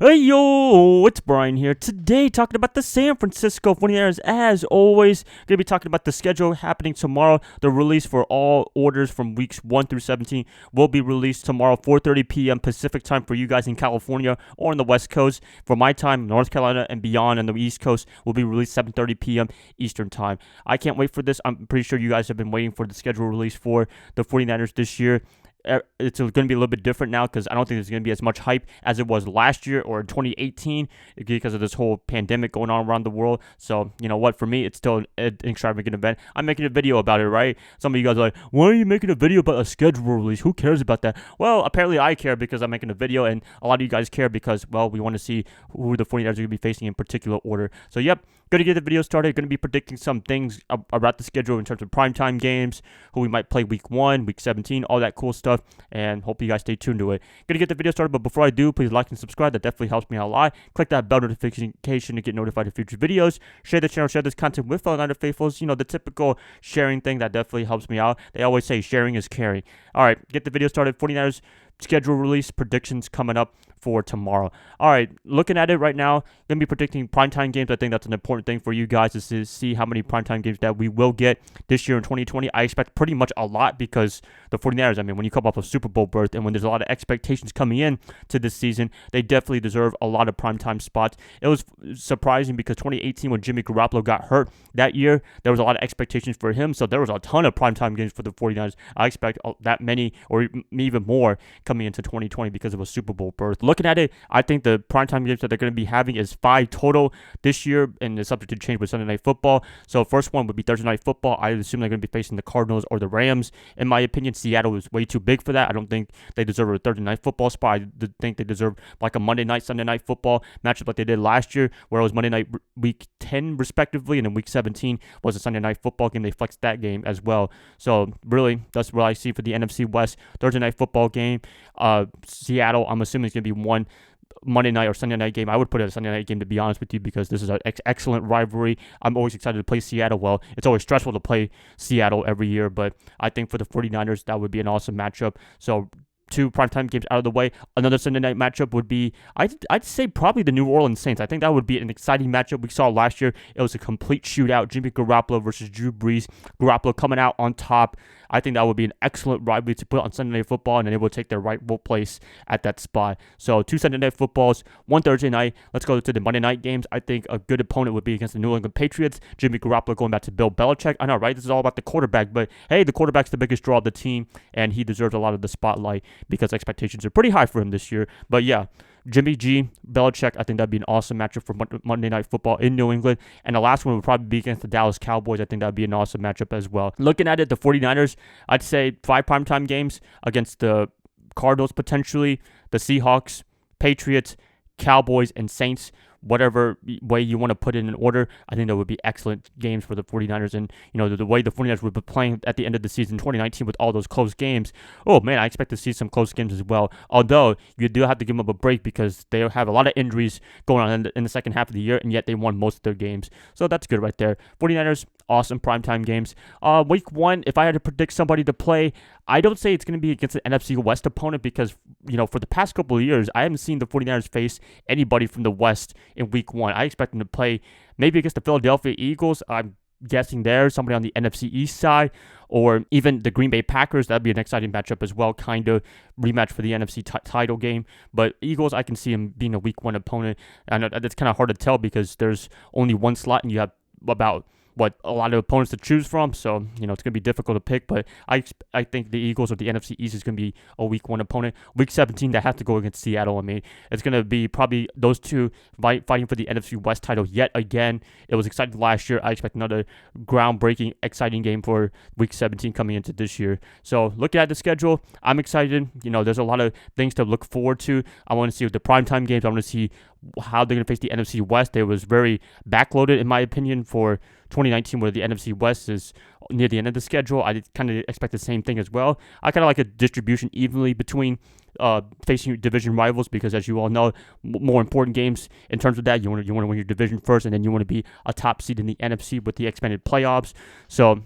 Hey yo, it's Brian here. Today talking about the San Francisco 49ers. As always, going to be talking about the schedule happening tomorrow. The release for all orders from weeks 1 through 17 will be released tomorrow, 4:30 p.m. Pacific time for you guys in California or on the West Coast. For my time, North Carolina and beyond on the East Coast will be released 7:30 p.m. Eastern time. I can't wait for this. I'm pretty sure you guys have been waiting for the schedule release for the 49ers this year. It's going to be a little bit different now because I don't think there's going to be as much hype as it was last year or in 2018 because of this whole pandemic going on around the world. So, you know what? For me, it's still an extravagant event. I'm making a video about it, right? Some of you guys are like, why are you making a video about a schedule release? Who cares about that? Well, apparently I care because I'm making a video, and a lot of you guys care because, well, we want to see who the 49ers are going to be facing in particular order. So, yep, going to get the video started. Going to be predicting some things about the schedule in terms of primetime games, who we might play week 1, week 17, all that cool stuff. And hope you guys stay tuned to it. Gonna get the video started, but before I do, please like and subscribe. That definitely helps me out a lot. Click that bell notification to get notified of future videos. Share the channel, share this content with fellow Niner faithfuls. You know, the typical sharing thing that definitely helps me out. They always say sharing is caring. All right, get the video started. 49ers schedule release predictions coming up for tomorrow. All right, looking at it right now, going to be predicting primetime games. I think that's an important thing for you guys is to see how many primetime games that we will get this year in 2020. I expect pretty much a lot because the 49ers, I mean, when you come off a Super Bowl berth and when there's a lot of expectations coming in to this season, they definitely deserve a lot of primetime spots. It was surprising because 2018 when Jimmy Garoppolo got hurt that year, there was a lot of expectations for him, so there was a ton of primetime games for the 49ers. I expect that many or even more coming into 2020 because of a Super Bowl berth. Looking at it, I think the primetime games that they're going to be having is 5 total this year, and it's subject to change with Sunday Night Football. So first one would be Thursday Night Football. I assume they're going to be facing the Cardinals or the Rams. In my opinion, Seattle is way too big for that. I don't think they deserve a Thursday Night Football spot. I think they deserve like a Monday Night, Sunday Night Football matchup like they did last year, where it was Monday Night Week 10 respectively, and then Week 17 was a Sunday Night Football game. They flexed that game as well. So really, that's what I see for the NFC West Thursday Night Football game. Seattle, I'm assuming it's going to be one Monday night or Sunday night game. I would put it a Sunday night game, to be honest with you, because this is an excellent rivalry. I'm always excited to play Seattle. Well, it's always stressful to play Seattle every year, but I think for the 49ers, that would be an awesome matchup. So 2 primetime games out of the way. Another Sunday night matchup would be, I'd say probably the New Orleans Saints. I think that would be an exciting matchup. We saw last year, it was a complete shootout. Jimmy Garoppolo versus Drew Brees. Garoppolo coming out on top. I think that would be an excellent rivalry to put on Sunday Night Football, and then it will take their rightful place at that spot. So 2 Sunday Night Footballs, 1 Thursday night. Let's go to the Monday night games. I think a good opponent would be against the New England Patriots. Jimmy Garoppolo going back to Bill Belichick. I know, right? This is all about the quarterback, but hey, the quarterback's the biggest draw of the team, and he deserves a lot of the spotlight because expectations are pretty high for him this year. But yeah, Jimmy G, Belichick, I think that'd be an awesome matchup for Monday Night Football in New England. And the last one would probably be against the Dallas Cowboys. I think that'd be an awesome matchup as well. Looking at it, the 49ers, I'd say 5 primetime games against the Cardinals potentially, the Seahawks, Patriots, Cowboys, and Saints. Whatever way you want to put it in order, I think that would be excellent games for the 49ers. And, you know, the way the 49ers would be playing at the end of the season 2019 with all those close games, oh, man, I expect to see some close games as well. Although, you do have to give them a break because they have a lot of injuries going on in the second half of the year, and yet they won most of their games. So that's good right there. 49ers, awesome primetime games. Week 1, if I had to predict somebody to play, I don't say it's going to be against an NFC West opponent because, you know, for the past couple of years, I haven't seen the 49ers face anybody from the West in week 1. I expect them to play maybe against the Philadelphia Eagles. I'm guessing there, somebody on the NFC East side, or even the Green Bay Packers. That'd be an exciting matchup as well, kind of rematch for the NFC title game. But Eagles, I can see them being a week 1 opponent. I know that's kind of hard to tell because there's only one slot and you have about a lot of opponents to choose from, so you know it's going to be difficult to pick, but I think the Eagles or the NFC East is going to be a week 1 opponent. Week 17, they have to go against Seattle. I mean, it's going to be probably those two fighting for the NFC West title yet again. It was exciting last year. I expect another groundbreaking, exciting game for Week 17 coming into this year. So looking at the schedule, I'm excited. You know, there's a lot of things to look forward to. I want to see the primetime games. I want to see how they're going to face the NFC West. It was very backloaded, in my opinion, for 2019, where the NFC West is near the end of the schedule. I kind of expect the same thing as well. I kind of like a distribution evenly between facing division rivals because, as you all know, more important games in terms of that. You want to win your division first, and then you want to be a top seed in the NFC with the expanded playoffs. So,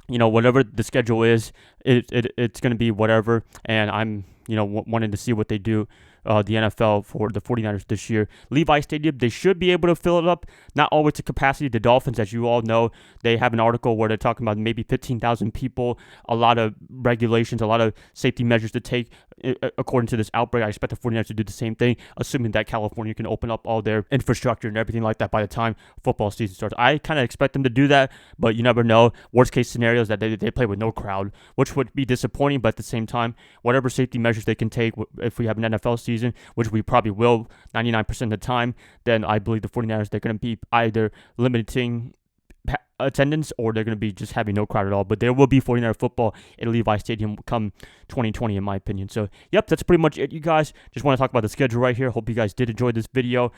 you know, whatever the schedule is, it's going to be whatever, and I'm, you know, wanting to see what they do the NFL for the 49ers this year. Levi Stadium, they should be able to fill it up. Not always to capacity. The Dolphins, as you all know, they have an article where they're talking about maybe 15,000 people, a lot of regulations, a lot of safety measures to take according to this outbreak. I expect the 49ers to do the same thing, assuming that California can open up all their infrastructure and everything like that by the time football season starts. I kind of expect them to do that, but you never know. Worst case scenario is that they play with no crowd, which would be disappointing, but at the same time, whatever safety measures they can take, if we have an NFL season, which we probably will 99% of the time, then I believe the 49ers, they're going to be either limiting attendance or they're going to be just having no crowd at all. But there will be 49er football at Levi Stadium come 2020, in my opinion. So, yep, that's pretty much it, you guys. Just want to talk about the schedule right here. Hope you guys did enjoy this video.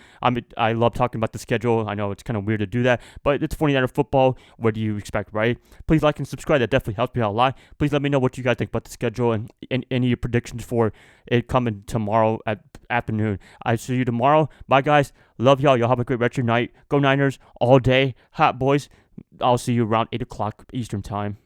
I love talking about the schedule. I know it's kind of weird to do that, but it's 49er football. What do you expect, right? Please like and subscribe. That definitely helps me out a lot. Please let me know what you guys think about the schedule and any predictions for it coming tomorrow at afternoon. I see you tomorrow. Bye, guys. Love y'all. Y'all have a great rest of your night. Go Niners all day. Hot boys. I'll see you around 8 o'clock Eastern time.